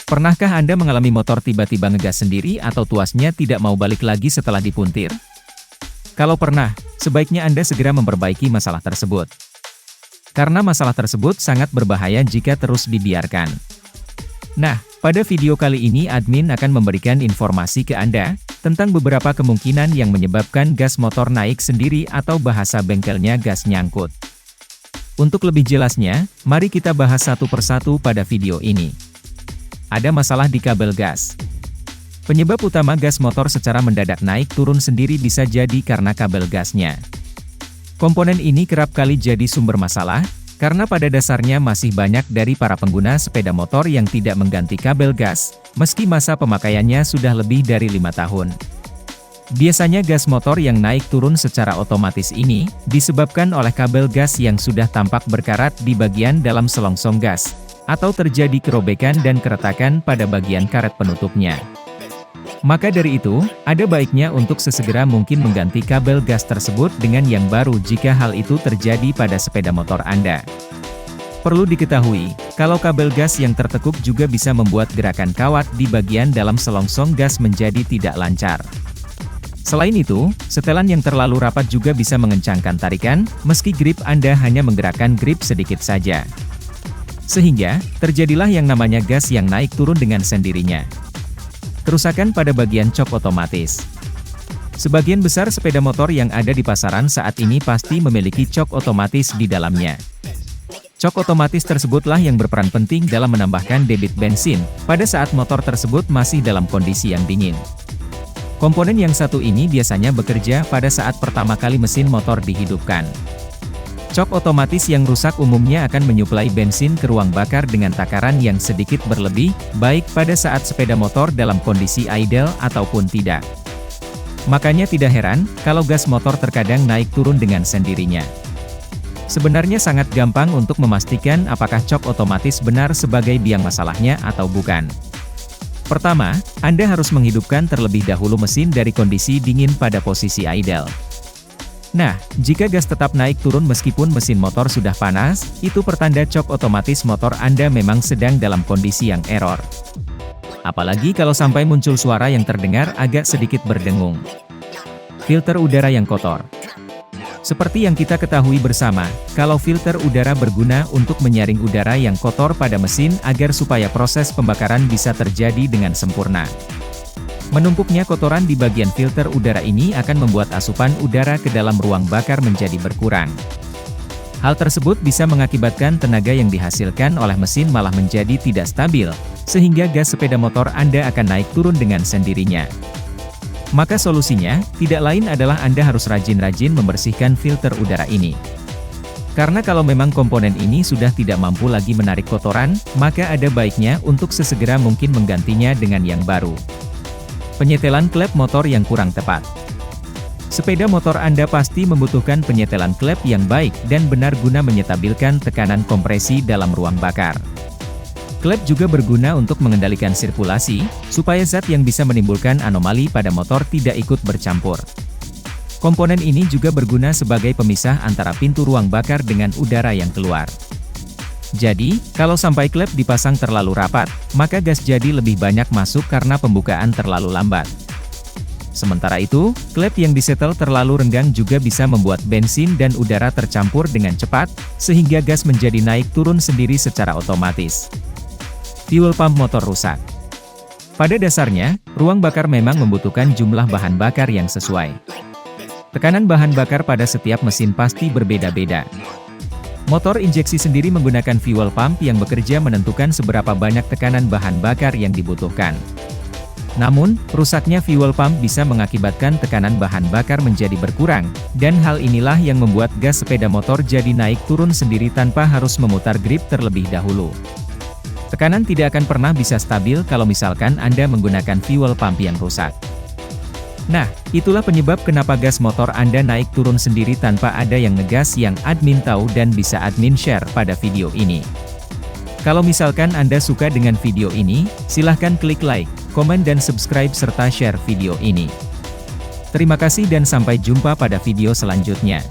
Pernahkah Anda mengalami motor tiba-tiba ngegas sendiri atau tuasnya tidak mau balik lagi setelah dipuntir? Kalau pernah, sebaiknya Anda segera memperbaiki masalah tersebut. Karena masalah tersebut sangat berbahaya jika terus dibiarkan. Nah, pada video kali ini admin akan memberikan informasi ke Anda tentang beberapa kemungkinan yang menyebabkan gas motor naik sendiri atau bahasa bengkelnya gas nyangkut. Untuk lebih jelasnya, mari kita bahas satu persatu pada video ini. Ada masalah di kabel gas. Penyebab utama gas motor secara mendadak naik turun sendiri bisa jadi karena kabel gasnya. Komponen ini kerap kali jadi sumber masalah, karena pada dasarnya masih banyak dari para pengguna sepeda motor yang tidak mengganti kabel gas, meski masa pemakaiannya sudah lebih dari 5 tahun. Biasanya gas motor yang naik turun secara otomatis ini, disebabkan oleh kabel gas yang sudah tampak berkarat di bagian dalam selongsong gas, atau terjadi kerobekan dan keretakan pada bagian karet penutupnya. Maka dari itu, ada baiknya untuk sesegera mungkin mengganti kabel gas tersebut dengan yang baru jika hal itu terjadi pada sepeda motor Anda. Perlu diketahui, kalau kabel gas yang tertekuk juga bisa membuat gerakan kawat di bagian dalam selongsong gas menjadi tidak lancar. Selain itu, setelan yang terlalu rapat juga bisa mengencangkan tarikan, meski grip Anda hanya menggerakkan grip sedikit saja. Sehingga, terjadilah yang namanya gas yang naik turun dengan sendirinya. Kerusakan pada bagian cok otomatis. Sebagian besar sepeda motor yang ada di pasaran saat ini pasti memiliki cok otomatis di dalamnya. Cok otomatis tersebutlah yang berperan penting dalam menambahkan debit bensin, pada saat motor tersebut masih dalam kondisi yang dingin. Komponen yang satu ini biasanya bekerja pada saat pertama kali mesin motor dihidupkan. Cok otomatis yang rusak umumnya akan menyuplai bensin ke ruang bakar dengan takaran yang sedikit berlebih, baik pada saat sepeda motor dalam kondisi idle ataupun tidak. Makanya tidak heran, kalau gas motor terkadang naik turun dengan sendirinya. Sebenarnya sangat gampang untuk memastikan apakah cok otomatis benar sebagai biang masalahnya atau bukan. Pertama, Anda harus menghidupkan terlebih dahulu mesin dari kondisi dingin pada posisi idle. Nah, jika gas tetap naik turun meskipun mesin motor sudah panas, itu pertanda cok otomatis motor Anda memang sedang dalam kondisi yang error. Apalagi kalau sampai muncul suara yang terdengar agak sedikit berdengung. Filter udara yang kotor. Seperti yang kita ketahui bersama, kalau filter udara berguna untuk menyaring udara yang kotor pada mesin agar supaya proses pembakaran bisa terjadi dengan sempurna. Menumpuknya kotoran di bagian filter udara ini akan membuat asupan udara ke dalam ruang bakar menjadi berkurang. Hal tersebut bisa mengakibatkan tenaga yang dihasilkan oleh mesin malah menjadi tidak stabil, sehingga gas sepeda motor Anda akan naik turun dengan sendirinya. Maka solusinya, tidak lain adalah Anda harus rajin-rajin membersihkan filter udara ini. Karena kalau memang komponen ini sudah tidak mampu lagi menarik kotoran, maka ada baiknya untuk sesegera mungkin menggantinya dengan yang baru. Penyetelan klep motor yang kurang tepat. Sepeda motor Anda pasti membutuhkan penyetelan klep yang baik dan benar guna menyetabilkan tekanan kompresi dalam ruang bakar. Klep juga berguna untuk mengendalikan sirkulasi, supaya zat yang bisa menimbulkan anomali pada motor tidak ikut bercampur. Komponen ini juga berguna sebagai pemisah antara pintu ruang bakar dengan udara yang keluar. Jadi, kalau sampai klep dipasang terlalu rapat, maka gas jadi lebih banyak masuk karena pembukaan terlalu lambat. Sementara itu, klep yang disetel terlalu renggang juga bisa membuat bensin dan udara tercampur dengan cepat, sehingga gas menjadi naik turun sendiri secara otomatis. Fuel pump motor rusak. Pada dasarnya, ruang bakar memang membutuhkan jumlah bahan bakar yang sesuai. Tekanan bahan bakar pada setiap mesin pasti berbeda-beda. Motor injeksi sendiri menggunakan fuel pump yang bekerja menentukan seberapa banyak tekanan bahan bakar yang dibutuhkan. Namun, rusaknya fuel pump bisa mengakibatkan tekanan bahan bakar menjadi berkurang, dan hal inilah yang membuat gas sepeda motor jadi naik turun sendiri tanpa harus memutar grip terlebih dahulu. Tekanan tidak akan pernah bisa stabil kalau misalkan Anda menggunakan fuel pump yang rusak. Nah, itulah penyebab kenapa gas motor Anda naik turun sendiri tanpa ada yang ngegas yang admin tahu dan bisa admin share pada video ini. Kalau misalkan Anda suka dengan video ini, silahkan klik like, komen dan subscribe serta share video ini. Terima kasih dan sampai jumpa pada video selanjutnya.